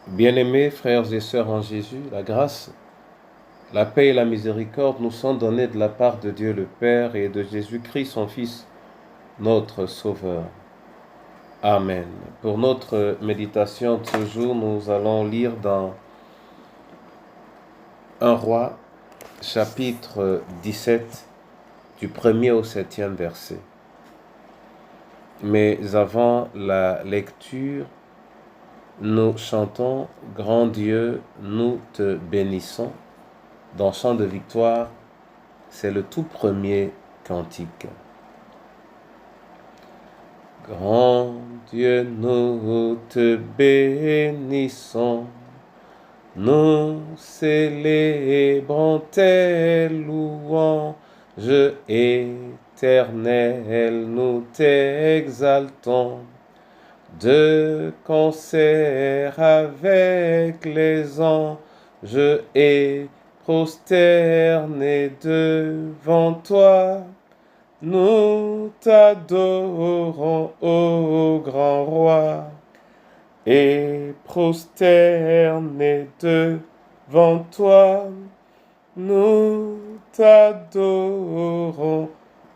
Bien-aimés frères et sœurs en Jésus, la grâce, la paix et la miséricorde nous sont données de la part de Dieu le Père et de Jésus-Christ son Fils, notre Sauveur. Amen. Pour notre méditation de ce jour, nous allons lire dans 1 Roi, chapitre 17, du 1er au 7e verset. Mais avant la lecture, nous chantons « Grand Dieu, nous te bénissons » dans Chant de victoire. C'est le tout premier cantique. Grand Dieu, nous te bénissons, nous célébrons tes louanges éternelles, nous t'exaltons. De concert avec les anges et prosternés devant toi, nous t'adorons, ô grand roi, et prosternés devant toi, nous t'adorons,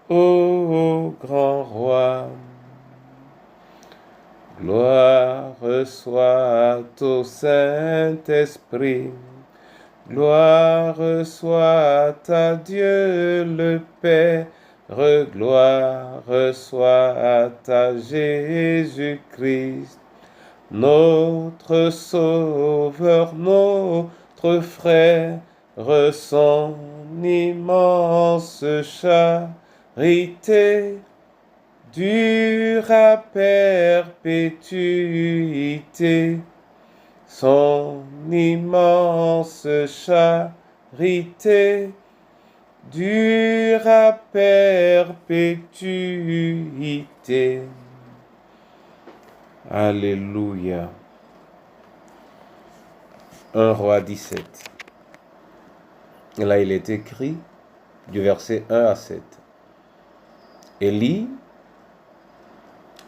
ô grand roi. Gloire soit au Saint-Esprit, gloire soit à Dieu le Père, gloire soit à Jésus-Christ, notre Sauveur, notre frère, son immense charité dure à perpétuité, son immense charité dure à perpétuité. Alléluia. 1 Roi 17. Là, il est écrit du verset 1 à 7. Élie,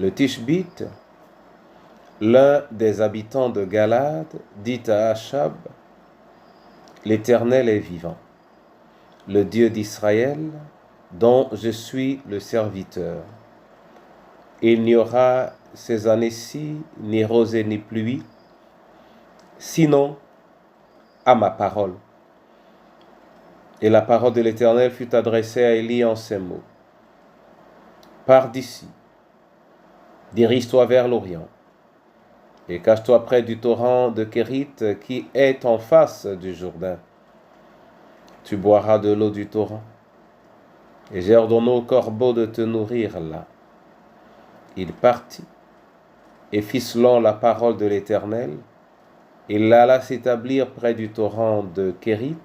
le Tishbite, l'un des habitants de Galade, dit à Achab, « L'Éternel est vivant, le Dieu d'Israël, dont je suis le serviteur. Il n'y aura ces années-ci ni rosée ni pluie, sinon à ma parole. » Et la parole de l'Éternel fut adressée à Élie en ces mots. « Pars d'ici, dirige-toi vers l'Orient, et cache-toi près du torrent de Kérit qui est en face du Jourdain. Tu boiras de l'eau du torrent, et j'ai ordonné au corbeau de te nourrir là. » Il partit, et fit selon la parole de l'Éternel. Il alla s'établir près du torrent de Kérit,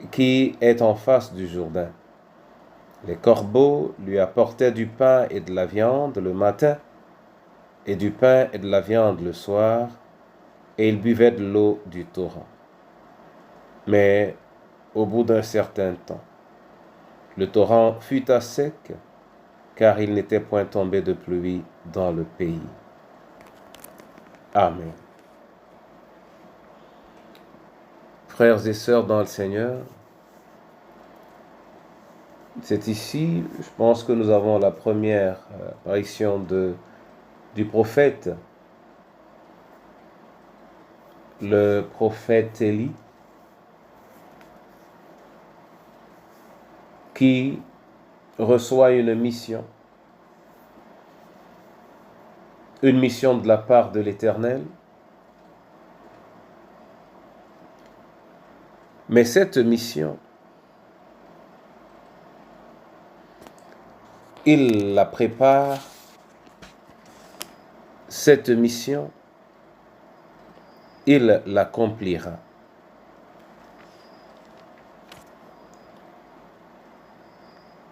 qui est en face du Jourdain. Les corbeaux lui apportaient du pain et de la viande le matin, et du pain et de la viande le soir, et il buvait de l'eau du torrent. Mais au bout d'un certain temps, le torrent fut à sec, car il n'était point tombé de pluie dans le pays. Amen. Frères et sœurs dans le Seigneur, c'est ici, je pense que nous avons la première apparition du prophète, le prophète Élie, qui reçoit une mission de la part de l'Éternel. Mais cette mission, il la prépare, cette mission, il l'accomplira.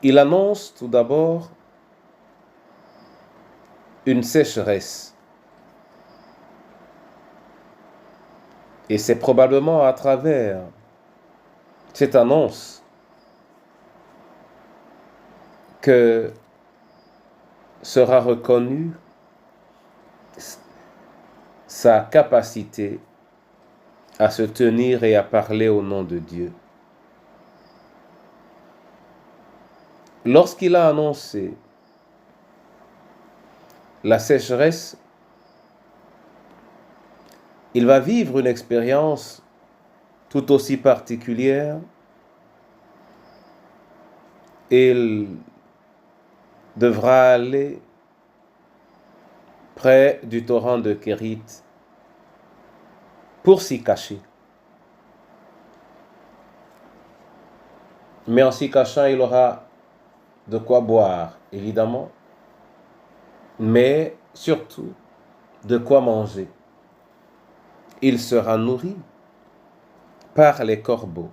Il annonce tout d'abord une sécheresse. Et c'est probablement à travers cette annonce que sera reconnue sa capacité à se tenir et à parler au nom de Dieu. Lorsqu'il a annoncé la sécheresse, il va vivre une expérience tout aussi particulière. Il devra aller près du torrent de Kérit pour s'y cacher. Mais en s'y cachant, il aura de quoi boire, évidemment, mais surtout de quoi manger. Il sera nourri par les corbeaux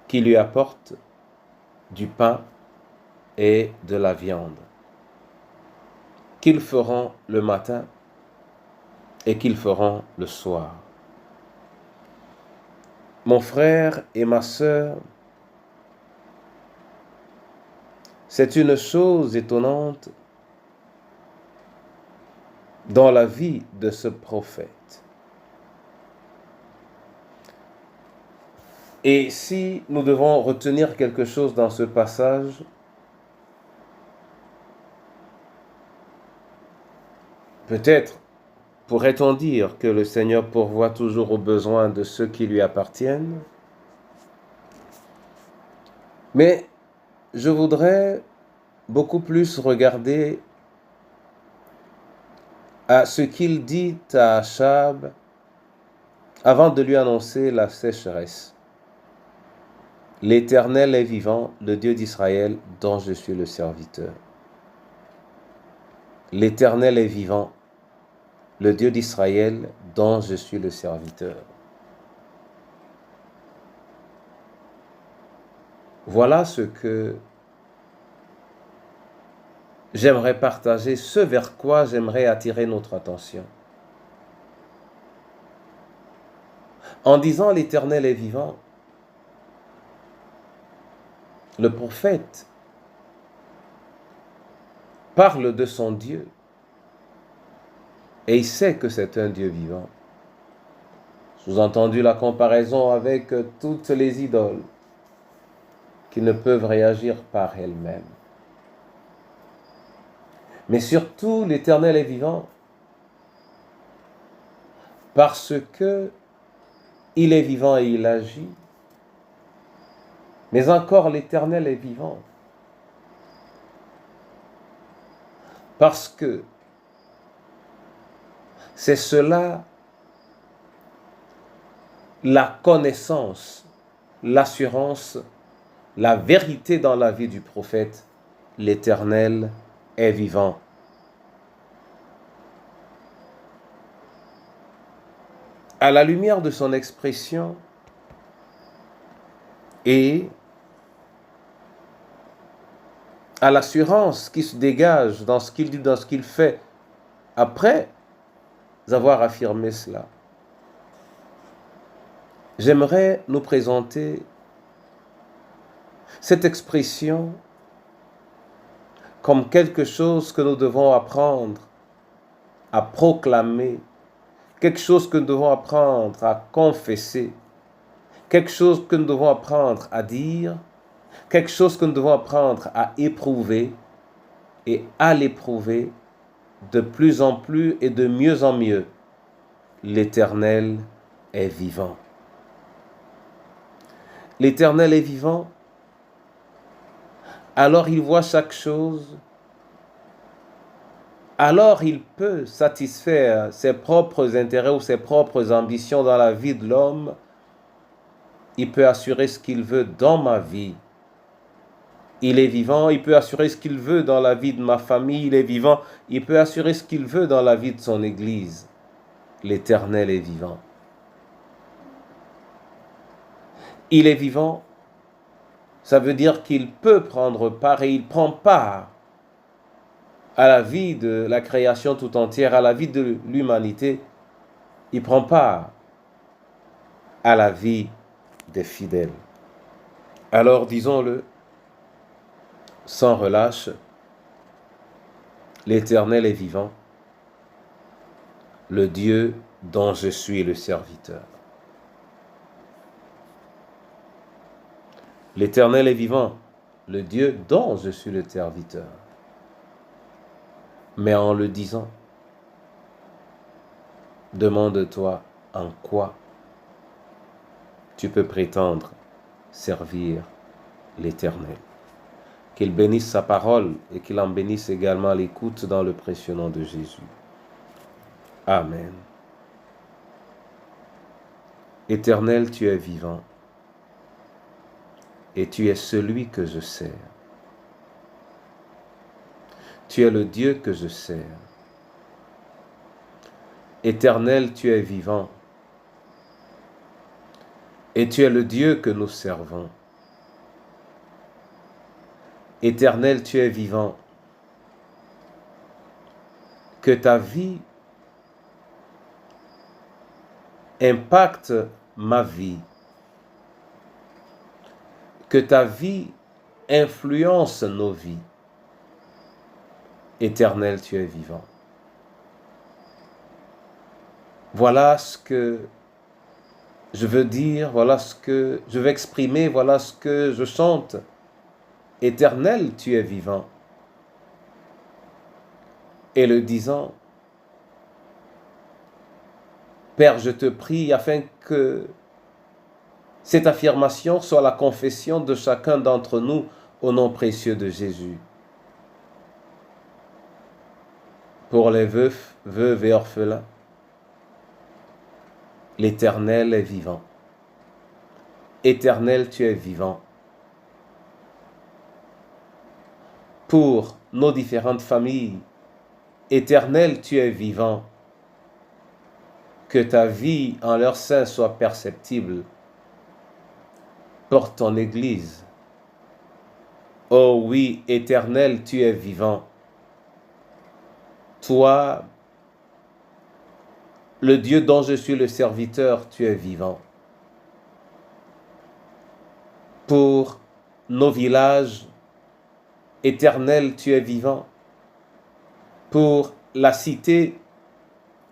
qui lui apportent du pain et de la viande, qu'ils feront le matin et qu'ils feront le soir. Mon frère et ma sœur, c'est une chose étonnante dans la vie de ce prophète. Et si nous devons retenir quelque chose dans ce passage, peut-être pourrait-on dire que le Seigneur pourvoit toujours aux besoins de ceux qui lui appartiennent, mais je voudrais beaucoup plus regarder à ce qu'il dit à Achab avant de lui annoncer la sécheresse. L'Éternel est vivant, le Dieu d'Israël, dont je suis le serviteur. L'Éternel est vivant, le Dieu d'Israël, dont je suis le serviteur. Voilà ce que j'aimerais partager, ce vers quoi j'aimerais attirer notre attention. En disant l'Éternel est vivant, le prophète parle de son Dieu et il sait que c'est un Dieu vivant. Sous-entendu la comparaison avec toutes les idoles qui ne peuvent réagir par elles-mêmes. Mais surtout, l'Éternel est vivant parce que il est vivant et il agit. Mais encore, l'Éternel est vivant parce que c'est cela la connaissance, l'assurance, la vérité dans la vie du prophète. L'Éternel est vivant. À la lumière de son expression et à l'assurance qui se dégage dans ce qu'il dit, dans ce qu'il fait, après avoir affirmé cela, j'aimerais nous présenter cette expression comme quelque chose que nous devons apprendre à proclamer, quelque chose que nous devons apprendre à confesser, quelque chose que nous devons apprendre à dire, quelque chose que nous devons apprendre à éprouver et à l'éprouver de plus en plus et de mieux en mieux. L'Éternel est vivant. L'Éternel est vivant, alors il voit chaque chose, alors il peut satisfaire ses propres intérêts ou ses propres ambitions dans la vie de l'homme. Il peut assurer ce qu'il veut dans ma vie. Il est vivant, il peut assurer ce qu'il veut dans la vie de ma famille. Il est vivant, il peut assurer ce qu'il veut dans la vie de son Église. L'Éternel est vivant. Il est vivant, ça veut dire qu'il peut prendre part et il prend part à la vie de la création tout entière, à la vie de l'humanité. Il prend part à la vie des fidèles. Alors disons-le sans relâche, l'Éternel est vivant le Dieu dont je suis le serviteur. L'Éternel est vivant, le Dieu dont je suis le serviteur. Mais en le disant, demande-toi en quoi tu peux prétendre servir l'Éternel. Qu'il bénisse sa parole et qu'il en bénisse également l'écoute dans le précieux nom de Jésus. Amen. Éternel, tu es vivant et tu es celui que je sers. Tu es le Dieu que je sers. Éternel, tu es vivant et tu es le Dieu que nous servons. Éternel, tu es vivant. Que ta vie impacte ma vie. Que ta vie influence nos vies. Éternel, tu es vivant. Voilà ce que je veux dire, voilà ce que je veux exprimer, voilà ce que je chante. Éternel, tu es vivant. Et le disant, Père, je te prie afin que cette affirmation soit la confession de chacun d'entre nous au nom précieux de Jésus. Pour les veufs, veuves et orphelins, l'Éternel est vivant. Éternel, tu es vivant. Pour nos différentes familles, Éternel, tu es vivant. Que ta vie en leur sein soit perceptible. Pour ton Église. Oh oui, Éternel, tu es vivant. Toi, le Dieu dont je suis le serviteur, tu es vivant. Pour nos villages, Éternel, tu es vivant. Pour la cité,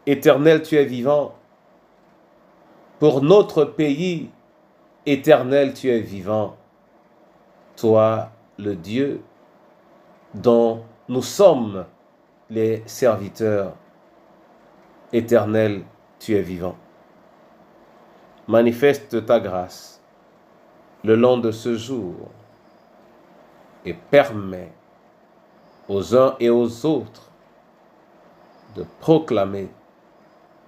Éternel, tu es vivant. Pour notre pays, Éternel, tu es vivant. Toi, le Dieu dont nous sommes les serviteurs, Éternel, tu es vivant. Manifeste ta grâce le long de ce jour et permets aux uns et aux autres de proclamer,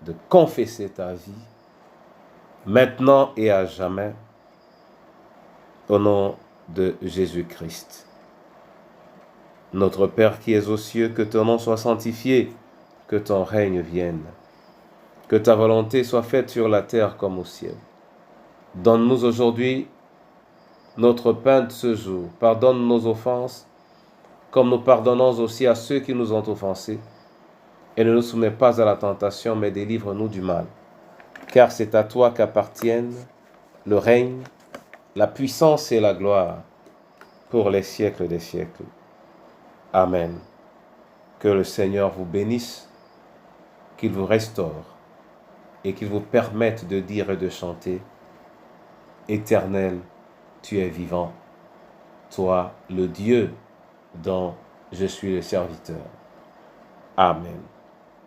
de confesser ta vie, maintenant et à jamais, au nom de Jésus-Christ. Notre Père qui es aux cieux, que ton nom soit sanctifié, que ton règne vienne, que ta volonté soit faite sur la terre comme au ciel. Donne-nous aujourd'hui notre pain de ce jour. Pardonne nos offenses, comme nous pardonnons aussi à ceux qui nous ont offensés. Et ne nous soumets pas à la tentation, mais délivre-nous du mal. Car c'est à toi qu'appartiennent le règne, la puissance et la gloire pour les siècles des siècles. Amen. Que le Seigneur vous bénisse, qu'il vous restaure et qu'il vous permette de dire et de chanter « Éternel, tu es vivant, toi le Dieu dont je suis le serviteur. » Amen.